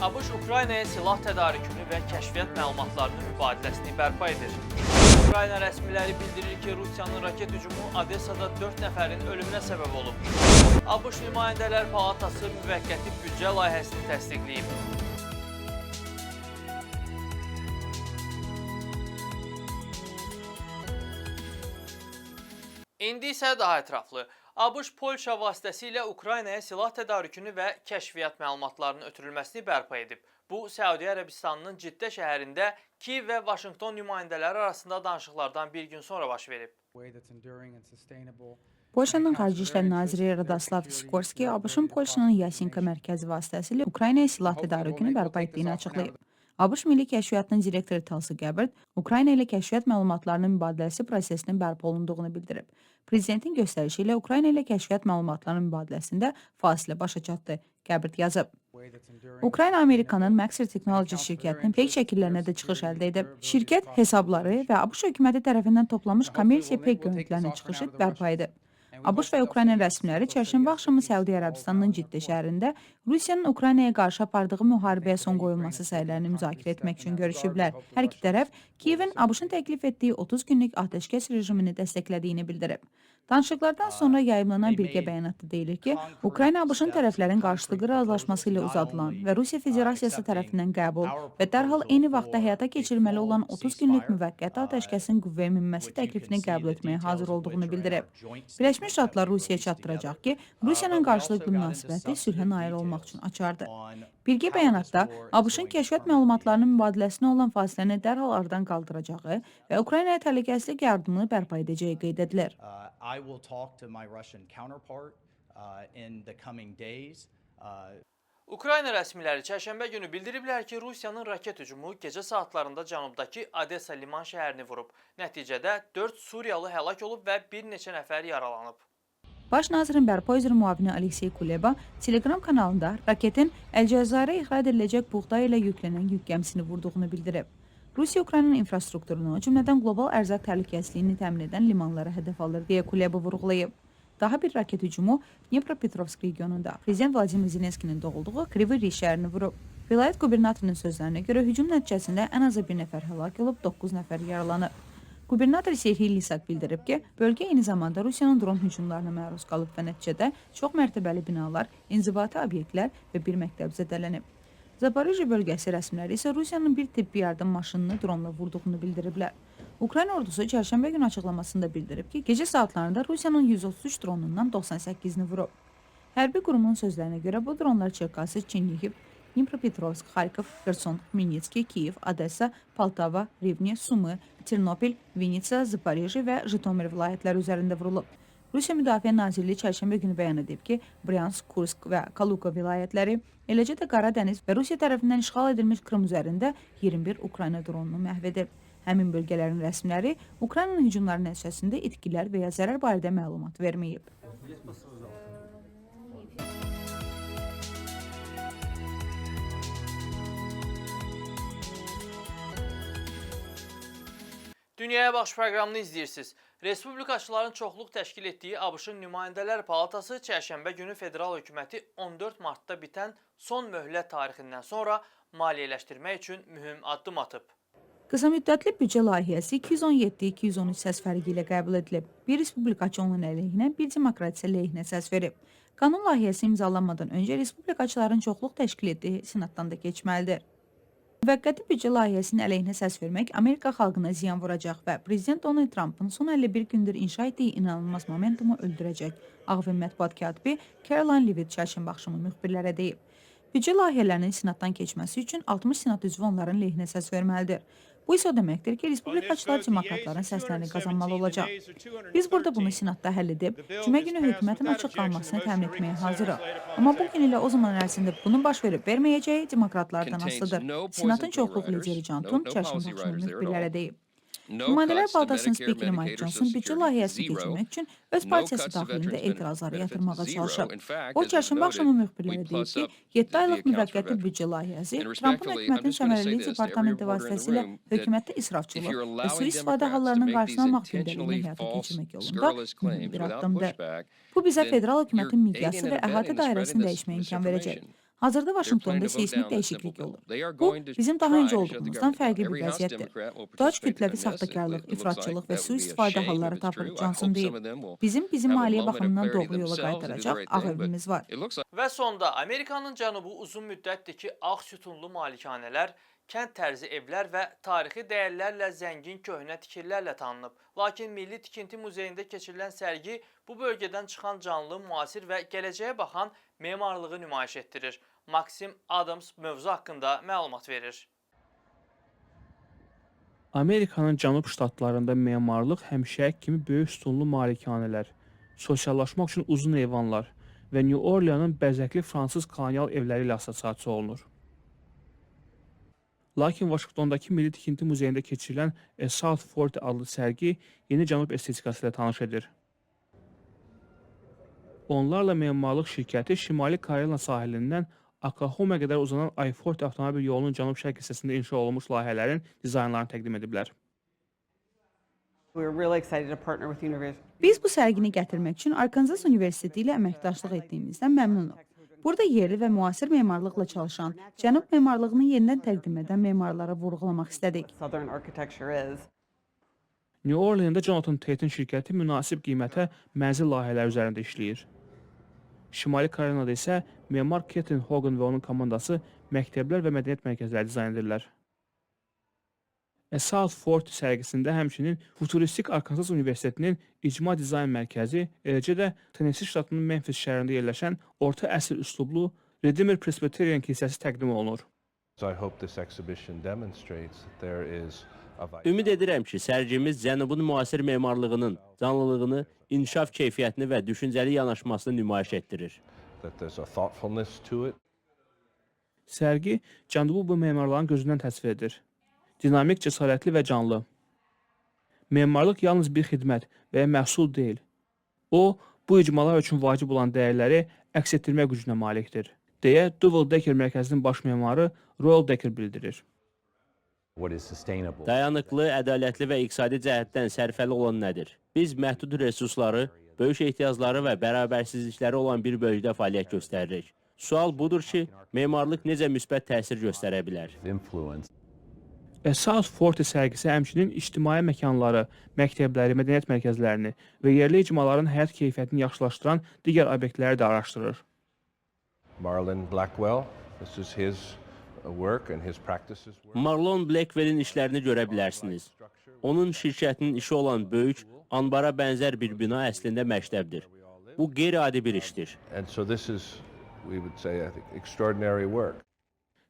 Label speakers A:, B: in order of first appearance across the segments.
A: ABŞ Ukraynaya silah tədarükünü və kəşfiyyat məlumatlarının mübadiləsini bərpa edir. Ukrayna rəsmiləri bildirir ki, Rusiyanın raket hücumu Odessada 4 nəfərin ölümünə səbəb olub. ABŞ Nümayəndələr Palatası müvəqqəti büdcə layihəsini təsdiqləyib. İndi isə daha ətraflı. ABŞ Polşa vasitəsilə Ukraynaya silah tədarükünü və kəşfiyyat məlumatlarının ötürülməsini bərpa edib. Bu, Səudiyyə Ərəbistanının Ciddə şəhərində Kiyev və Vaşinqton nümayəndələri arasında danışıqlardan bir gün sonra baş verib.
B: Polşanın Xarici İşlər Naziri Radoslav Sikorski, ABŞ-ın Polşanın Yasinka mərkəzi vasitəsilə Ukraynaya silah tədarükünü bərpa etdiyini açıqlayıb. ABŞ Milli Kəşfiyyatının direktoru Tulsi Gabbard, Ukrayna ilə kəşfiyyat məlumatlarının mübadiləsi prosesinin bərpa olunduğunu bildirib. Prezidentin göstərişi ilə Ukrayna ilə kəşfiyyat məlumatlarının mübadiləsində fasilə başa çatdı, Gabbard yazıb. Ukrayna Amerikanın Maxar Technology şirkətinin peyk şəkillərinə də çıxış əldə edib. Şirkət hesabları və ABŞ hökuməti tərəfindən toplanmış kommersiya peyk görüntülərinin çıxışı bərpa edib. ABŞ və Ukrayna rəsmiləri çərşənbə axşamı Səudiyyə Ərəbistanının Ciddə şəhərində Rusiyanın Ukraynaya qarşı apardığı müharibəyə son qoyulması səylərini müzakirə etmək üçün görüşüblər. Hər iki tərəf Kiyevin ABŞ-ın təklif etdiyi 30 günlük atəşkəs rejimini dəstəklədiyini bildirib. Danışıqlardan sonra yayımlanan birgə bəyanatda deyilir ki, Ukrayna ABŞ-ın tərəflərin qarşılıqlı razılaşması ilə uzadılan və Rusiya Federasiyası tərəfindən qəbul və dərhal eyni vaxtda həyata keçirilməli olan 30 günlük müvəqqəti atəşkəsin qüvvəyə minməsi təklifini qəbul etməyə hazır olduğunu bildirib. Birləşmiş Ştatlar Rusiyaya çatdıracaq ki, Rusiyanın qarşılıqlı münasibəti sülhə nail olmaq üçün açardır. Birgə bəyanatda ABŞ-ın kəşfiyyat məlumatlarının mübadiləsinə olan fasiləni dərhal aradan qaldıracağı və Ukraynaya təhlükəsizlik yardımını bərpa edəcəyi qeyd edilir.
A: Ukrayna rəsmiləri çərşənbə günü bildiriblər ki, Rusiyanın raket hücumu gecə saatlarında cənubdakı Odessa liman şəhərini vurub. Nəticədə 4 Suriyalı həlak olub və bir neçə nəfər yaralanıb.
B: Baş nazirin bərpa üzrə müavini Aleksey Kuleba Telegram kanalında raketin Əlcəzairə ixrac ediləcək buğday ilə yüklənən yük gəmisini vurduğunu bildirib. Rusiya Ukraynanın infrastrukturunu, cümlədən qlobal ərzaq təhlükəsizliyini təmin edən limanlara hədəf alır deyə Kuleba vurğulayıb. Daha bir raket hücumu Dnepropetrovsk regionunda Prezident Vladimir Zelenskinin doğulduğu Kryvyi Rih şəhərini vurub. Vilayət qubernatorunun sözlərinə görə hücum nəticəsində ən azı bir nəfər həlak olub, 9 nəfər yaralanıb. Qubernator Serhiy Lisak bildirib ki, bölgə eyni zamanda Rusiyanın dron hücumlarına məruz qalıb və nəticədə çox mərtəbəli binalar, inzibati obyektlər və bir məktəb zədələnib. Zaporojye bölgəsi rəsmiləri isə Rusiyanın bir tibbi yardım maşınını dronla vurduğunu bildiriblər. Ukrayna ordusu çərşənbə günü açıqlamasında bildirib ki, gecə saatlarında Rusiyanın 133 dronundan 98-ni vurub. Hərbi qurumun sözlərinə görə bu dronlar Çerkasy, Çernihiv, Dnepropetrovsk, Xarkov, Xerson, Xmelnytski, Kiyev, Odessa, Poltava, Rivne, Sumy, Ternopil, Vinitsa, Zaporojye və Jitomir vilayətləri üzərində vurulub. Rusiya Müdafiə Nazirliyi çərşənbə günü bəyan edib ki, Bryansk, Kursk və Kaluga vilayətləri, eləcə də Qara Dəniz və Rusiya tərəfindən işğal edilmiş Krım üzərində 21 Ukrayna dronunu məhv edib. Həmin bölgələrin rəsmiləri Ukraynanın hücumları nəticəsində itkilər və ya zərər barədə məlumat verməyib.
A: Dünyaya Baxış proqramını izləyirsiniz. Respublikaçıların çoxluq təşkil etdiyi ABŞ-ın Nümayəndələr Palatası çərşənbə günü federal hökuməti 14 martda bitən son möhlət tarixindən sonra maliyyələşdirmək üçün mühüm addım atıb.
B: Qısa müddətli büdcə layihəsi 217-213 səs fərqi ilə qəbul edilib. Bir respublikaçı onun əleyhinə, bir demokratisi əleyhinə səs verib. Qanun layihəsi imzalanmadan öncə respublikaçıların çoxluq təşkil etdiyi senatdan da keçməlidir. Müvəqqəti büdcə layihəsinin əleyhinə səs vermək Amerika xalqına ziyan vuracaq və Prezident Donald Trumpın son 51 gündür inşa etdiyi inanılmaz momentumu öldürəcək. Ağ Ev mətbuat katibi Caroline Leavitt çərşənbə axşamı müxbirlərə deyib. Büdcə layihələrinin senatdan keçməsi üçün 60 senat üzvü onların lehinə səs verməlidir. Bu isə o deməkdir ki, respublikaçılar demokratların səslərini qazanmalı olacaq. Biz burada bunu senatda həll edib, cümə günü hökumətin açıq qalmasını təmin etməyə hazırıq. Amma bu gün ilə o zaman ərzində bunun baş verib verməyəcəyi demokratlardan asılıdır. Senatın çoxluq lideri John Thune çərşənbə axşamı müxbirlərə deyib. Nümayəndələr Palatasının spikeri Mike Johnson büdcə layihəsini keçirmək üçün öz partiyası daxilində etirazları yatırmağa çalışıb. O, çərşənbə axşamı müxbirlərə deyib ki, 7 aylıq müvəqqəti büdcə layihəsi Trumpın hökumətin səmərəlilik departamenti vasitəsilə hökumətdə israfçılıq və sui-istifadə hallarının qarşısını almaq gündəliyini həyata keçirmək yolunda mühüm bir addımdır. Bu bizə federal hökumətin miqyası və əhatə dairəsini dəyişməyə imkan verəcək. Hazırda Vaşinqtonda seysmik dəyişiklik olur. Bu, bizim daha öncə olduğumuzdan fərqli bir vəziyyətdir. Dodge kütləvi saxtakarlıq, ifratçılıq və sui-istifadə halları tapır, Johnson deyib. Bizim maliyyə baxımından doğru yola qaytaracaq ağ evimiz var.
A: Və sonda Amerikanın cənubu uzun müddətdir ki, ağ sütunlu malikanələr, kənd tərzi evlər və tarixi dəyərlərlə zəngin köhnə tikililərlə tanınıb. Lakin Milli Tikinti Muzeyində keçirilən sərgi bu bölgədən çıxan canlı, müasir və gələcəyə baxan memarlığı nümayiş etdirir. Maxim Adams mövzu haqqında məlumat verir.
C: Amerikanın cənub ştatlarında memarlıq həmişəki kimi böyük sütunlu malikanələr, sosiallaşmaq üçün uzun eyvanlar və New Orleans'ın bəzəkli fransız kolonial evləri ilə assosiasiya olunur. Lakin Vaşinqtondakı Milli Tikinti Muzeyində keçirilən South Forty adlı sərgi yeni cənub estetikası ilə tanış edir. Onlarla memarlıq şirkəti Şimali Karolina sahilindən Oklahoma qədər uzanan I-40 avtomobil yolunun cənub-şərq hissəsində inşa olunmuş layihələrin dizaynlarını təqdim ediblər.
B: Biz bu sərgini gətirmək üçün Arkansas Universiteti ilə əməkdaşlıq etdiyimizdən məmnunuq. Burada yerli və müasir memarlıqla çalışan, cənub memarlığını yenidən təqdim edən memarlara vurğulamaq istədik.
C: New Orleans'da Jonathan Tate'in şirkəti münasib qiymətə mənzil layihələri üzərində işləyir. Şimali Karolinada isə memar Catherine Hogan və onun komandası məktəblər və mədəniyyət mərkəzləri dizayn edirlər. South Forty sərgisində həmçinin futuristik Arkansas Universitetinin icma dizayn mərkəzi, eləcə də Tennessee ştatının Memphis şəhərində yerləşən orta əsr üslublu Redeemer Presbyterian kilsəsi təqdim olunur.
D: Ümid edirəm ki, sərgimiz Cənubun müasir memarlığının canlılığını, inkişaf keyfiyyətini və düşüncəli yanaşmasını nümayiş etdirir.
C: Sərgi Cənubu bu memarların gözündən təsvir edir. Dinamik, cəsarətli və canlı. Memarlıq yalnız bir xidmət və ya məhsul deyil. O, bu icmalar üçün vacib olan dəyərləri əks etdirmək gücünə malikdir, deyə Duval Decker mərkəzinin baş memarı Royal Decker bildirir.
D: Dayanıqlı, ədalətli və iqtisadi cəhətdən sərfəli olan nədir? Biz məhdud resursları, böyük ehtiyacları və bərabərsizlikləri olan bir bölgədə fəaliyyət göstəririk. Sual budur ki, memarlıq necə müsbət təsir göstərə bilər?
C: South Forty sərgisi həmçinin ictimai məkanları, məktəbləri, mədəniyyət mərkəzlərini və yerli icmaların həyat keyfiyyətini yaxşılaşdıran digər obyektləri də araşdırır.
D: Marlon Blackwell'in işlərini görə bilərsiniz. Onun şirkətinin işi olan böyük, anbara bənzər bir bina əslində məktəbdir. Bu qeyri-adi bir işdir.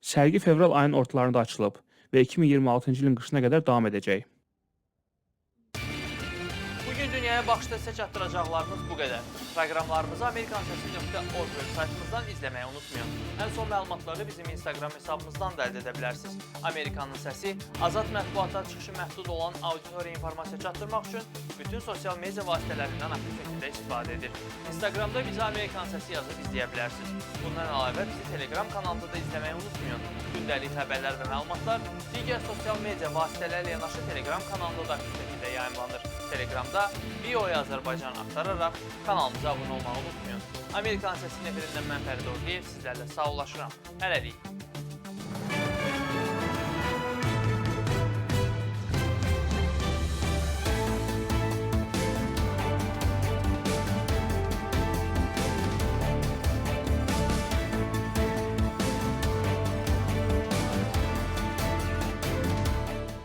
C: Sərgi fevral ayının ortalarında açılıb və 2026-cı ilin qışına qədər davam edəcək.
A: Bugün dünyaya baxışda sizə çatdıracaqlarımız bu qədər. Proqramlarımızı amerikansesi.org veb-saytımızdan izləməyi unutmayın. Ən son məlumatları bizim Instagram hesabımızdan da əldə edə bilərsiniz. Amerikanın səsi azad mətbuata çıxışı məhdud olan auditoriya informasiya çatdırmaq üçün bütün sosial media vasitələrindən aktiv şəkildə istifadə edir. Instagramda bizi Amerikan səsi yazıb izləyə bilərsiniz. Bundan əlavə bizi Telegram kanalında da izləməyi unutmayın. Gündəlik xəbərlər və məlumatlar digər sosial media vasitələri ilə yanaşı Telegram kanalında da aktiv şəkildə yayımlanır. Telegramda VOA Azərbaycan axtararaq kanalımıza abunə olmağı unutmayın. Amerikan səsinin efirindən mən Fərid Ordiyev sizlərlə sağollaşıram. Hələlik.